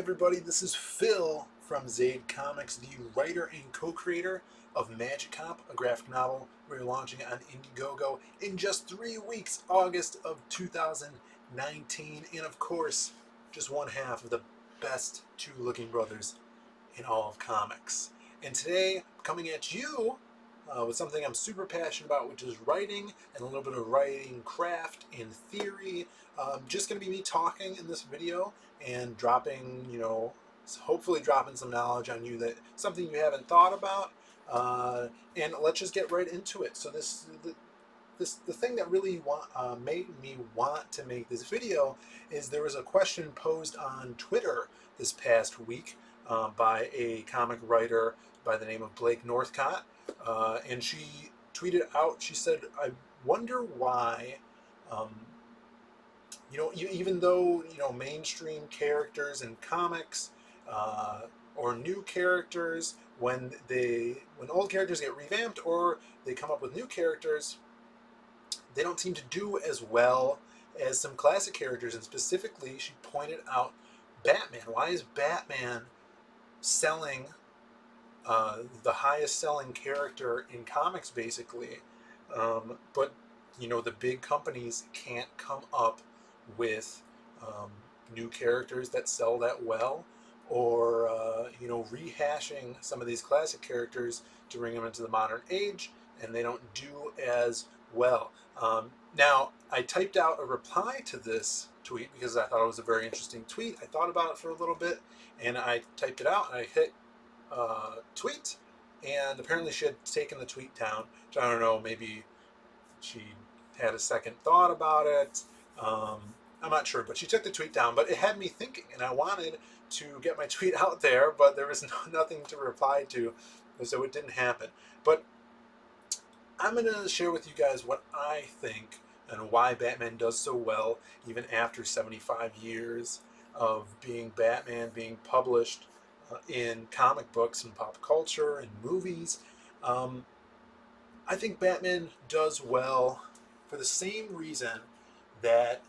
everybody, this is Phil from Zaid Comics, the writer and co-creator of Magic Cop, a graphic novel we're launching on Indiegogo in just 3 weeks, August of 2019, and of course, just one half of the best two-looking brothers in all of comics. And today, coming at you with something I'm super passionate about, which is writing and a little bit of writing craft and theory. Just going to be me talking in this video and dropping, hopefully dropping some knowledge on you, that something you haven't thought about. And let's just get right into it. So the thing that really made me want to make this video is there was a question posed on Twitter this past week by a comic writer by the name of Northcott. And she tweeted out, she said, I wonder why, even though, mainstream characters in comics or new characters, when old characters get revamped or they come up with new characters, they don't seem to do as well as some classic characters. And specifically, she pointed out Batman. Why is Batman selling the highest selling character in comics, basically, but the big companies can't come up with new characters that sell that well, or rehashing some of these classic characters to bring them into the modern age, and they don't do as well. Now, I typed out a reply to this tweet because I thought it was a very interesting tweet. I thought about it for a little bit, and I typed it out, and I hit tweet, and apparently she had taken the tweet down. So I don't know, maybe she had a second thought about it. I'm not sure, but she took the tweet down. But it had me thinking, and I wanted to get my tweet out there, but there was nothing to reply to, so it didn't happen. But I'm going to share with you guys what I think and why Batman does so well even after 75 years of being Batman, being published in comic books and pop culture and movies. I think Batman does well for the same reason that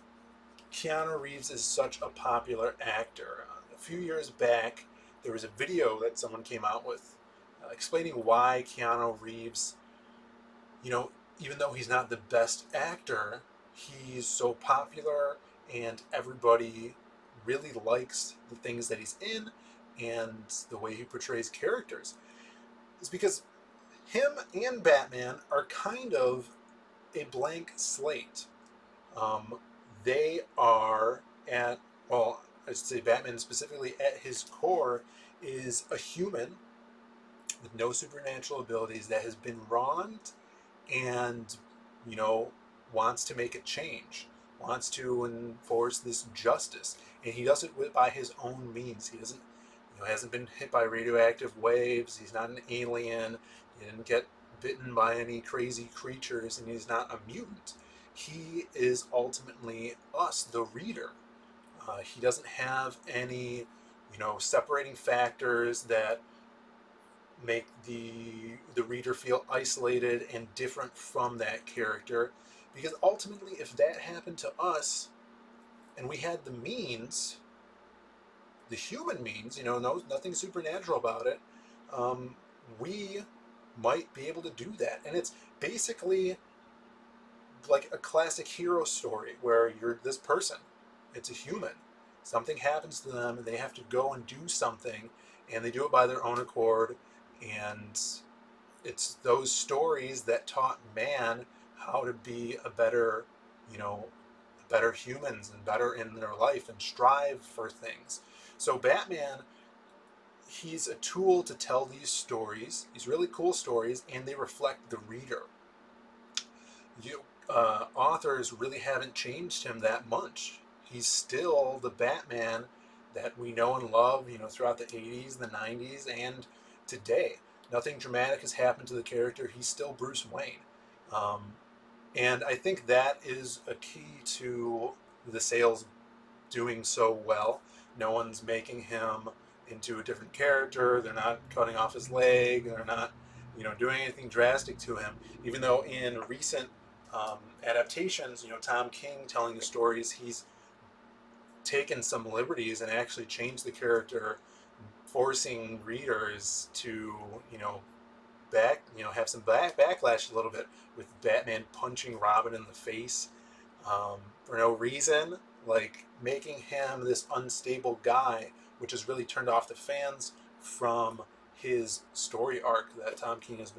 Keanu Reeves is such a popular actor. A few years back, there was a video that someone came out with explaining why Keanu Reeves, even though he's not the best actor, he's so popular and everybody really likes the things that he's in and the way he portrays characters. Is because him and Batman are kind of a blank slate. They are I should say Batman specifically at his core is a human with no supernatural abilities that has been wronged and, wants to make a change, wants to enforce this justice. And he does it by his own means. He doesn't, hasn't been hit by radioactive waves. He's not an alien. He didn't get bitten by any crazy creatures, and he's not a mutant. He is ultimately us, the reader. He doesn't have any, separating factors that make the reader feel isolated and different from that character. Because ultimately, if that happened to us, and we had the means, the human means, nothing supernatural about it, we might be able to do that. And it's basically like a classic hero story where you're this person, it's a human, something happens to them and they have to go and do something, and they do it by their own accord. And it's those stories that taught man how to be a better, better humans and better in their life and strive for things. So Batman, he's a tool to tell these stories, these really cool stories, and they reflect the reader. Authors really haven't changed him that much. He's still the Batman that we know and love, throughout the 80s, the 90s, and today. Nothing dramatic has happened to the character. He's still Bruce Wayne. And I think that is a key to the sales doing so well. No one's making him into a different character. They're not cutting off his leg. They're not, doing anything drastic to him. Even though in recent adaptations, Tom King telling the stories, he's taken some liberties and actually changed the character, forcing readers to, have some backlash a little bit, with Batman punching Robin in the face for no reason, like making him this unstable guy, which has really turned off the fans from his story arc that Tom King has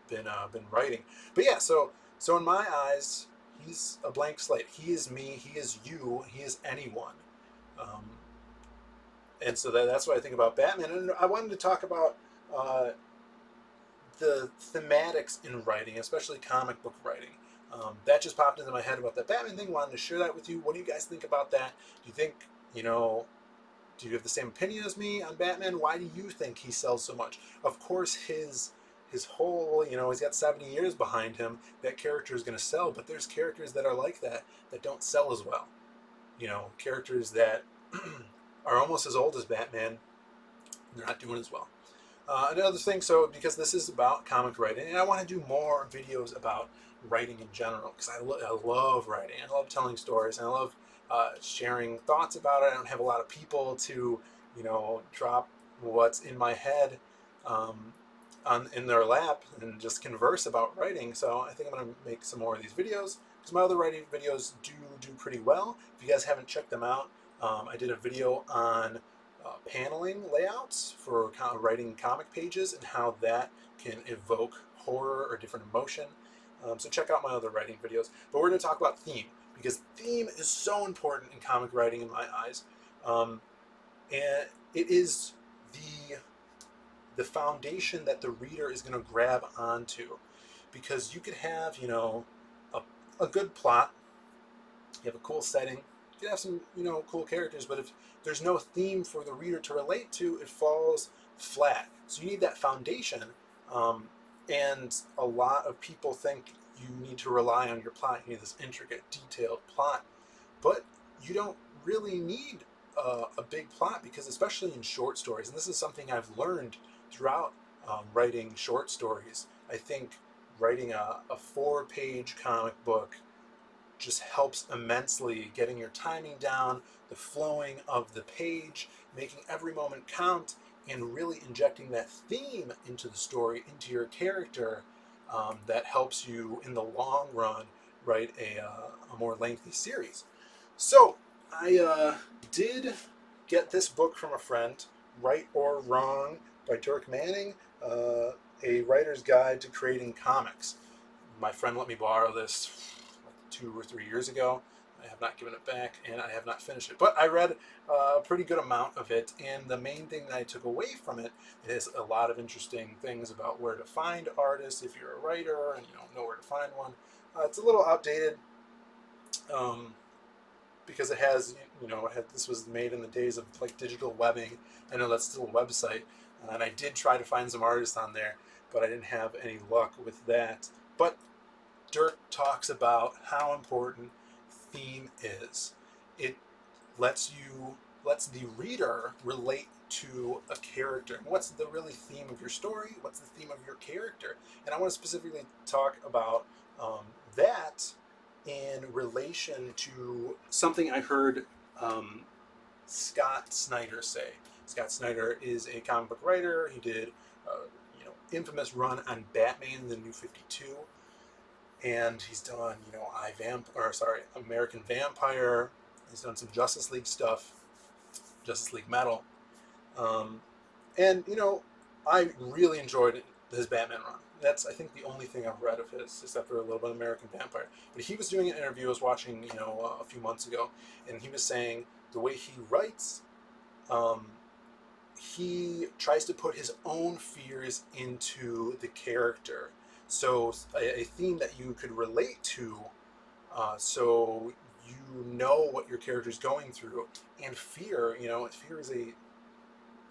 been writing. But yeah, so in my eyes, he's a blank slate. He is me. He is you. He is anyone. Um, and so that's what I think about Batman. And I wanted to talk about uh, the thematics in writing, especially comic book writing. That just popped into my head about that Batman thing. Wanted to share that with you. What do you guys think about that? Do you think, do you have the same opinion as me on Batman? Why do you think he sells so much? Of course, his whole, he's got 70 years behind him. That character is going to sell, but there's characters that are like that don't sell as well. Characters that are almost as old as Batman, they're not doing as well. Another thing, so because this is about comic writing, and I want to do more videos about writing in general, because I love writing. I love telling stories, and I love sharing thoughts about it. I don't have a lot of people to, drop what's in my head in their lap and just converse about writing. So I think I'm going to make some more of these videos, because my other writing videos do pretty well. If you guys haven't checked them out, I did a video on paneling layouts for writing comic pages and how that can evoke horror or different emotion. So check out my other writing videos. But we're going to talk about theme, because theme is so important in comic writing in my eyes. And it is the foundation that the reader is going to grab onto, because you could have, a good plot, you have a cool setting, you could have some, cool characters, but if there's no theme for the reader to relate to, it falls flat. So you need that foundation, and a lot of people think you need to rely on your plot. You need this intricate, detailed plot, but you don't really need a big plot, because especially in short stories, and this is something I've learned throughout writing short stories, I think writing a 4-page comic book just helps immensely, getting your timing down, the flowing of the page, making every moment count, and really injecting that theme into the story, into your character, that helps you in the long run write a more lengthy series. So I did get this book from a friend, Right or Wrong by Dirk Manning, a writer's guide to creating comics. My friend let me borrow this 2 or 3 years ago. I have not given it back, and I have not finished it. But I read a pretty good amount of it, and the main thing that I took away from it is a lot of interesting things about where to find artists if you're a writer and you don't know where to find one. It's a little outdated, because it has, this was made in the days of like digital webbing. I know that's still a website, and I did try to find some artists on there, but I didn't have any luck with that. But Dirk talks about how important theme is. It lets the reader relate to a character. What's the really theme of your story? What's the theme of your character? And I want to specifically talk about that in relation to something I heard Scott Snyder say. Scott Snyder is a comic book writer. He did infamous run on Batman the New 52. And he's done, American Vampire. He's done some Justice League stuff, Justice League Metal. And, I really enjoyed his Batman run. That's, I think, the only thing I've read of his, except for a little bit of American Vampire. But he was doing an interview I was watching, a few months ago, and he was saying the way he writes, he tries to put his own fears into the character. So a theme that you could relate to, so you know what your character's going through. And fear, fear is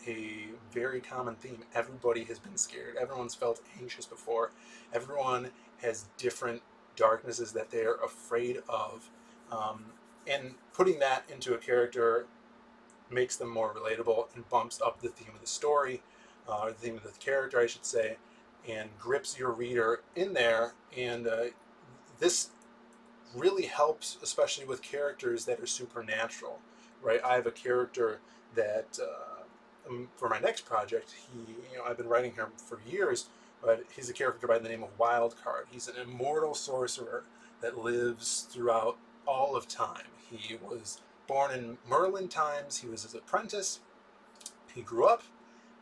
a very common theme. Everybody has been scared. Everyone's felt anxious before. Everyone has different darknesses that they're afraid of. And putting that into a character makes them more relatable and bumps up the theme of the story, or the theme of the character, I should say, and grips your reader in there. And this really helps, especially with characters that are supernatural, right? I have a character that for my next project, I've been writing him for years, but he's a character by the name of Wildcard. He's an immortal sorcerer that lives throughout all of time. He was born in Merlin times. He was his apprentice. He grew up,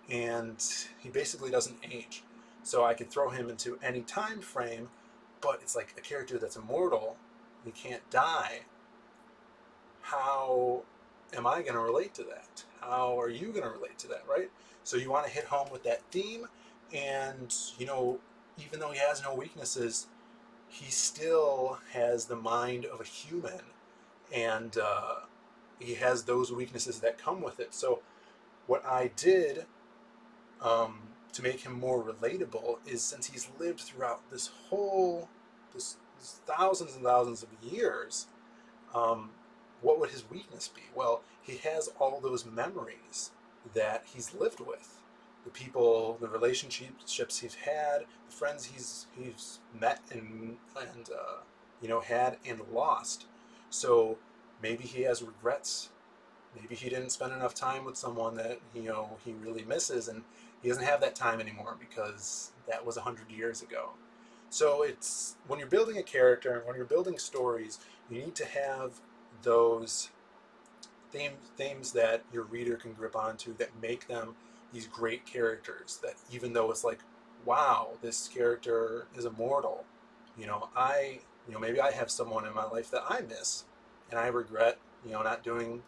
and he basically doesn't age. So I could throw him into any time frame, but it's like a character that's immortal. He can't die. How am I going to relate to that? How are you going to relate to that, right? So you want to hit home with that theme, and even though he has no weaknesses, he still has the mind of a human, and he has those weaknesses that come with it. So what I did to make him more relatable is, since he's lived throughout this thousands and thousands of years, what would his weakness be? Well, he has all those memories that he's lived with, the people, the relationships he's had, the friends he's met and had and lost. So maybe he has regrets. Maybe he didn't spend enough time with someone that he really misses, and he doesn't have that time anymore because that was 100 years ago. So it's, when you're building a character and when you're building stories, you need to have those themes that your reader can grip onto, that make them these great characters. That even though it's like, wow, this character is immortal, maybe I have someone in my life that I miss, and I regret, not doing,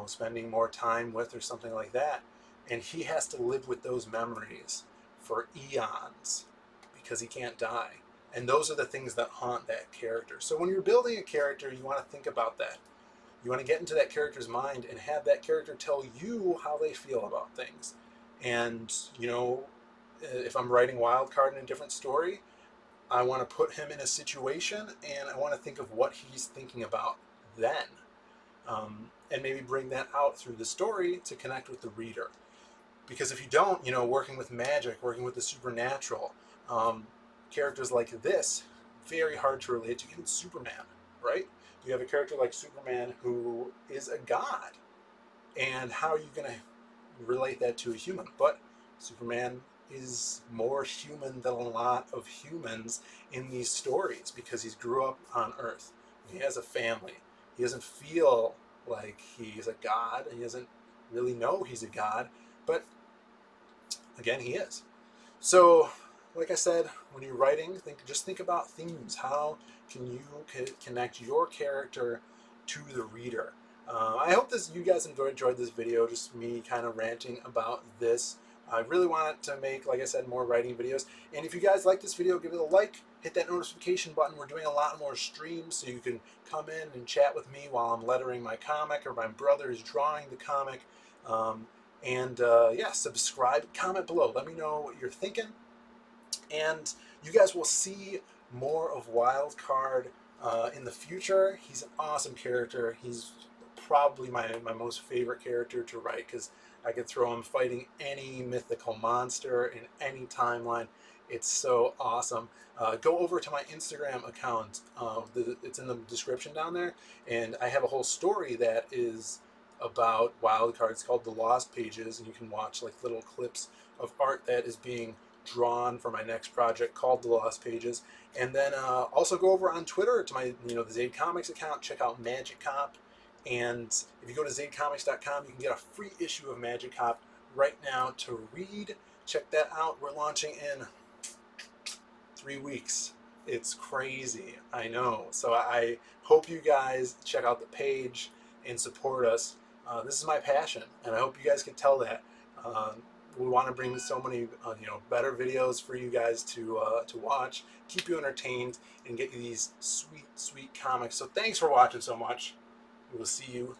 spending more time with, or something like that. And he has to live with those memories for eons because he can't die. And those are the things that haunt that character. So when you're building a character, you want to think about that. You want to get into that character's mind and have that character tell you how they feel about things. And, if I'm writing Wildcard in a different story, I want to put him in a situation, and I want to think of what he's thinking about then. And maybe bring that out through the story to connect with the reader. Because if you don't, working with magic, working with the supernatural, characters like this, very hard to relate to. Even Superman, right? You have a character like Superman who is a god. And how are you going to relate that to a human? But Superman is more human than a lot of humans in these stories because he's grew up on Earth. He has a family. He doesn't feel like he's a god. He doesn't really know he's a god. But again, he is. So, like I said, when you're writing, just think about themes. How can you connect your character to the reader? I hope you guys enjoyed this video, just me kind of ranting about this. I really want to make, like I said, more writing videos. And if you guys like this video, give it a like, hit that notification button. We're doing a lot more streams, so you can come in and chat with me while I'm lettering my comic, or my brother is drawing the comic. Yeah, subscribe, comment below. Let me know what you're thinking. And you guys will see more of Wildcard in the future. He's an awesome character. He's probably my most favorite character to write, because I could throw him fighting any mythical monster in any timeline. It's so awesome. Go over to my Instagram account. It's in the description down there. And I have a whole story that is about Wildcard. It's called The Lost Pages, and you can watch like little clips of art that is being drawn for my next project called The Lost Pages. And then also go over on Twitter to my the Zaid Comics account. Check out Magic Cop. And if you go to zaidcomics.com, you can get a free issue of Magic Cop right now to read. Check that out. We're launching in 3 weeks. It's crazy, I know. So I hope you guys check out the page and support us. This is my passion, and I hope you guys can tell that. We want to bring so many better videos for you guys to watch, keep you entertained, and get you these sweet, sweet comics. So thanks for watching so much. We will see you